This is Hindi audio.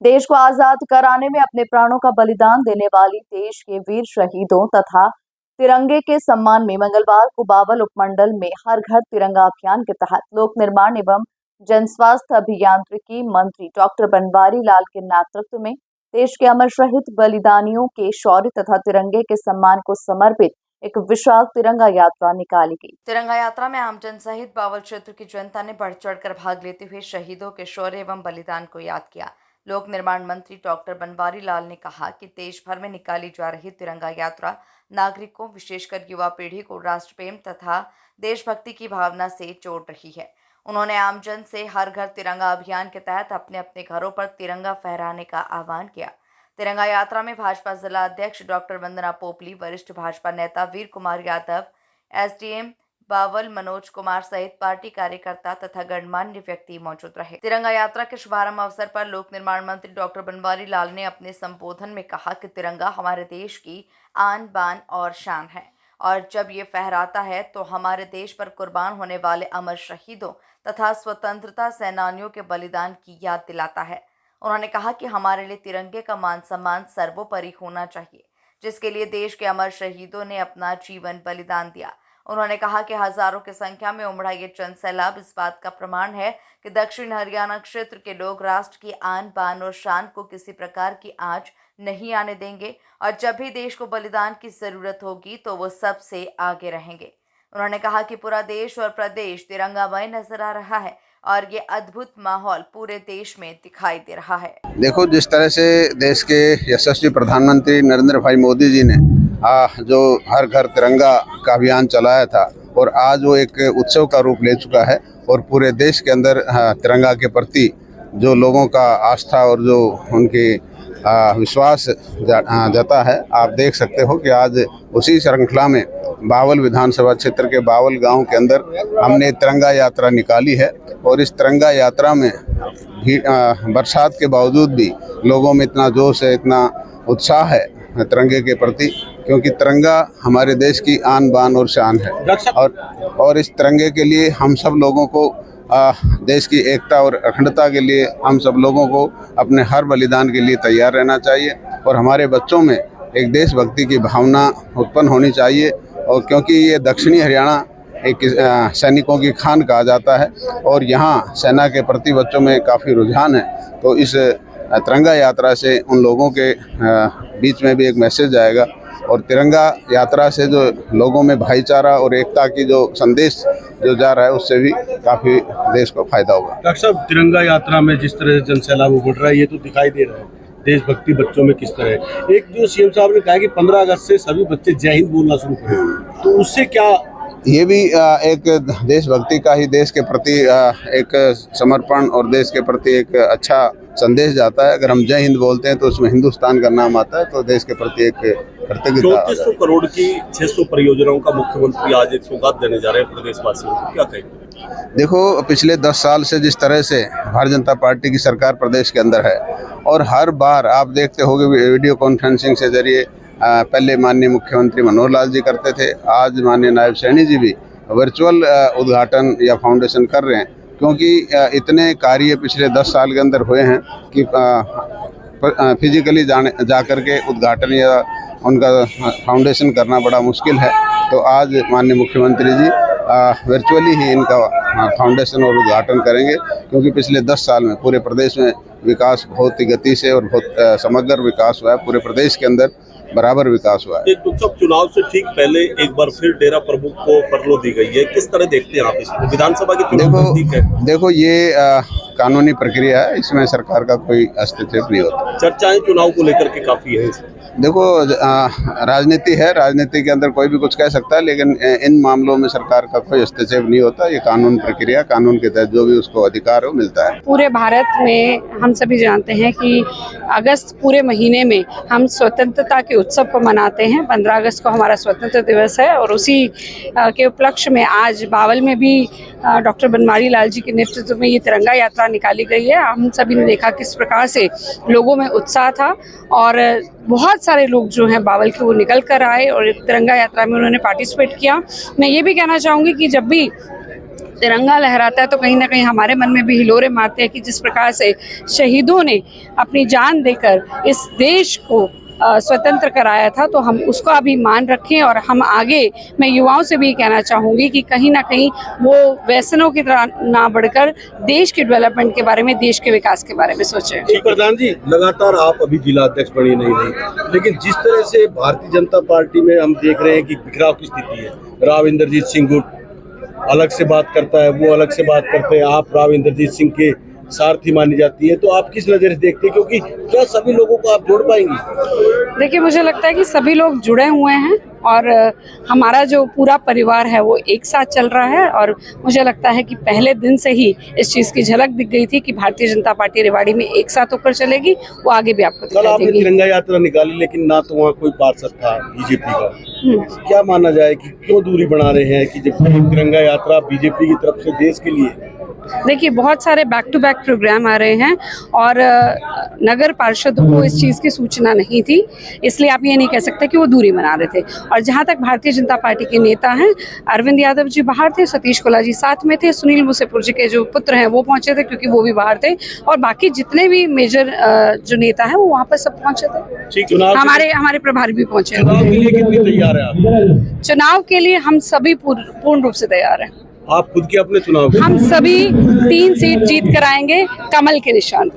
देश को आजाद कराने में अपने प्राणों का बलिदान देने वाली देश के वीर शहीदों तथा तिरंगे के सम्मान में मंगलवार को बावल उपमंडल में हर घर तिरंगा अभियान के तहत लोक निर्माण एवं जन स्वास्थ्य अभियांत्रिकी मंत्री डॉक्टर बनवारी लाल के नेतृत्व में देश के अमर शहीद बलिदानियों के शौर्य तथा तिरंगे के सम्मान को समर्पित एक विशाल तिरंगा यात्रा निकाली गई। तिरंगा यात्रा में आमजन सहित बावल क्षेत्र की जनता ने बढ़ चढ़कर भाग लेते हुए शहीदों के शौर्य एवं बलिदान को याद किया। लोक निर्माण मंत्री डॉक्टर बनवारी लाल ने कहा कि देश भर में निकाली जा रही तिरंगा यात्रा नागरिकों विशेषकर युवा पीढ़ी को राष्ट्र प्रेम तथा देशभक्ति की भावना से जोड़ रही है। उन्होंने आमजन से हर घर तिरंगा अभियान के तहत अपने अपने घरों पर तिरंगा फहराने का आह्वान किया। तिरंगा यात्रा में भाजपा जिला अध्यक्ष डॉक्टर वंदना पोपली, वरिष्ठ भाजपा नेता वीर कुमार यादव, एसडीएम बावल मनोज कुमार सहित पार्टी कार्यकर्ता तथा गणमान्य व्यक्ति मौजूद रहे। तिरंगा यात्रा के शुभारंभ अवसर पर लोक निर्माण मंत्री डॉक्टर बनवारी लाल ने अपने संबोधन में कहा कि तिरंगा हमारे देश की आन बान और शान है और जब ये फहराता है तो हमारे देश पर कुर्बान होने वाले अमर शहीदों तथा स्वतंत्रता सेनानियों के बलिदान की याद दिलाता है। उन्होंने कहा कि हमारे लिए तिरंगे का मान सम्मान सर्वोपरि होना चाहिए, जिसके लिए देश के अमर शहीदों ने अपना जीवन बलिदान दिया। उन्होंने कहा कि हजारों की संख्या में उमड़ा ये जन सैलाब इस बात का प्रमाण है कि दक्षिण हरियाणा क्षेत्र के लोग राष्ट्र की आन बान और शान को किसी प्रकार की आंच नहीं आने देंगे और जब भी देश को बलिदान की जरूरत होगी तो वो सबसे आगे रहेंगे। उन्होंने कहा कि पूरा देश और प्रदेश तिरंगामय नजर आ रहा है और ये अद्भुत माहौल पूरे देश में दिखाई दे रहा है। देखो, जिस तरह से देश के यशस्वी प्रधानमंत्री नरेंद्र भाई मोदी जी ने जो हर घर तिरंगा का अभियान चलाया था और आज वो एक उत्सव का रूप ले चुका है और पूरे देश के अंदर तिरंगा के प्रति जो लोगों का आस्था और जो उनकी विश्वास जाता है। आप देख सकते हो कि आज उसी श्रृंखला में बावल विधानसभा क्षेत्र के बावल गांव के अंदर हमने तिरंगा यात्रा निकाली है और इस तिरंगा यात्रा में भी बरसात के बावजूद भी लोगों में इतना जोश है, इतना उत्साह है तिरंगे के प्रति, क्योंकि तिरंगा हमारे देश की आन बान और शान है और इस तिरंगे के लिए हम सब लोगों को देश की एकता और अखंडता के लिए हम सब लोगों को अपने हर बलिदान के लिए तैयार रहना चाहिए और हमारे बच्चों में एक देशभक्ति की भावना उत्पन्न होनी चाहिए। और क्योंकि ये दक्षिणी हरियाणा एक सैनिकों की खान कहा जाता है और यहाँ सेना के प्रति बच्चों में काफ़ी रुझान है, तो इस तिरंगा यात्रा से उन लोगों के बीच में भी एक मैसेज आएगा और तिरंगा यात्रा से जो लोगों में भाईचारा और एकता की जो संदेश जो जा रहा है उससे भी काफ़ी देश को फायदा होगा। डॉक्टर साहब, तिरंगा यात्रा में जिस तरह से जन सैलाब उमड़ रहा है ये तो दिखाई दे रहा है, देशभक्ति बच्चों में किस तरह है। एक जो सीएम साहब ने कहा कि 15 अगस्त से सभी बच्चे जय हिंद बोलना शुरू करें, तो उससे क्या ये भी एक देशभक्ति का ही देश के प्रति एक समर्पण और देश के प्रति एक अच्छा संदेश जाता है। अगर हम जय हिंद बोलते हैं तो उसमें हिंदुस्तान का नाम आता है, तो देश के प्रति एक कृतज्ञता। 3400 करोड़ की 600 परियोजनाओं का मुख्यमंत्री आज एक सौगात देने जा रहे हैं प्रदेशवासियों को, क्या कहेंगे? देखो, पिछले 10 साल से जिस तरह से भारतीय जनता पार्टी की सरकार प्रदेश के अंदर है और हर बार आप देखते होंगे वीडियो कॉन्फ्रेंसिंग से जरिए पहले माननीय मुख्यमंत्री मनोहर लाल जी करते थे, आज माननीय नायब सैनी जी भी वर्चुअल उद्घाटन या फाउंडेशन कर रहे हैं, क्योंकि इतने कार्य पिछले 10 साल के अंदर हुए हैं कि फिजिकली जा कर के उद्घाटन या उनका फाउंडेशन करना बड़ा मुश्किल है। तो आज माननीय मुख्यमंत्री जी वर्चुअली ही इनका फाउंडेशन और उद्घाटन करेंगे, क्योंकि पिछले 10 साल में पूरे प्रदेश में विकास बहुत ही गति से और बहुत समग्र विकास हुआ है, पूरे प्रदेश के अंदर बराबर विकास हुआ है। एक चुनाव से ठीक पहले एक बार फिर डेरा प्रमुख को फरलो दी गई है, किस तरह देखते हैं आप इसको? विधानसभा की चुनाव देखो ये कानूनी प्रक्रिया है, इसमें सरकार का कोई हस्तक्षेप नहीं होता। चर्चाएं चुनाव को लेकर के काफी है। देखो, राजनीति है, राजनीति के अंदर कोई भी कुछ कह सकता है, लेकिन इन मामलों में सरकार का कोई हस्तक्षेप नहीं होता। ये कानून प्रक्रिया, कानून के तहत जो भी उसको अधिकार हो मिलता है। पूरे भारत में हम सभी जानते हैं कि अगस्त पूरे महीने में हम स्वतंत्रता के उत्सव को मनाते हैं। 15 अगस्त को हमारा स्वतंत्रता दिवस है और उसी के उपलक्ष्य में आज बावल में भी डॉक्टर बनवारी लाल जी के नेतृत्व में ये तिरंगा यात्रा निकाली गई है। हम सभी ने देखा किस प्रकार से लोगों में उत्साह था और बहुत सारे लोग जो हैं बावल के वो निकल कर आए और तिरंगा यात्रा में उन्होंने पार्टिसिपेट किया। मैं ये भी कहना चाहूँगी कि जब भी तिरंगा लहराता है तो कहीं ना कहीं हमारे मन में भी हिलोरे मारते हैं कि जिस प्रकार से शहीदों ने अपनी जान देकर इस देश को स्वतंत्र कराया था, तो हम उसका अभिमान रखें। और हम आगे, मैं युवाओं से भी कहना चाहूँगी कि कहीं ना कहीं वो व्यसनों की तरह ना बढ़कर देश के डेवलपमेंट के बारे में, देश के विकास के बारे में सोचें। जी प्रधान जी, लगातार आप अभी जिला अध्यक्ष बनी नहीं रही, लेकिन जिस तरह से भारतीय जनता पार्टी में हम देख रहे हैं कि बिखराव की स्थिति है, राव इंद्रजीत सिंह गुट अलग से बात करता है, वो अलग से बात करते हैं, आप राव इंद्रजीत सिंह के सारथी मानी जाती है, तो आप किस नजर से देखते हैं, क्योंकि क्या सभी लोगों को आप जोड़ पाएंगे? देखिए, मुझे लगता है कि सभी लोग जुड़े हुए हैं और हमारा जो पूरा परिवार है वो एक साथ चल रहा है। और मुझे लगता है कि पहले दिन से ही इस चीज़ की झलक दिख गई थी कि भारतीय जनता पार्टी रेवाड़ी में एक साथ होकर चलेगी, वो आगे भी आपको कल दिखाई आपने देगी। तिरंगा यात्रा निकाली, लेकिन ना तो वहाँ कोई पार्षद था बीजेपी का। क्या माना जाए कि क्यों दूरी बना रहे हैं कि जब तिरंगा यात्रा बीजेपी की तरफ से देश के लिए? देखिए, बहुत सारे बैक टू बैक प्रोग्राम आ रहे हैं और नगर पार्षदों को इस चीज़ की सूचना नहीं थी, इसलिए आप ये नहीं कह सकते कि वो दूरी बना रहे थे। और जहाँ तक भारतीय जनता पार्टी के नेता हैं, अरविंद यादव जी बाहर थे, सतीश कोला जी साथ में थे, सुनील मुसेपुर जी के जो पुत्र हैं वो पहुंचे थे क्योंकि वो भी बाहर थे, और बाकी जितने भी मेजर जो नेता हैं वो वहाँ पर सब पहुंचे थे। हमारे प्रभारी भी पहुंचे। चुनाव के लिए कितनी तैयार है आप? चुनाव के लिए हम सभी पूर्ण रूप से तैयार हैं। आप खुद के अपने चुनाव हम सभी 3 सीट जीत कर आएंगे कमल के निशान पर।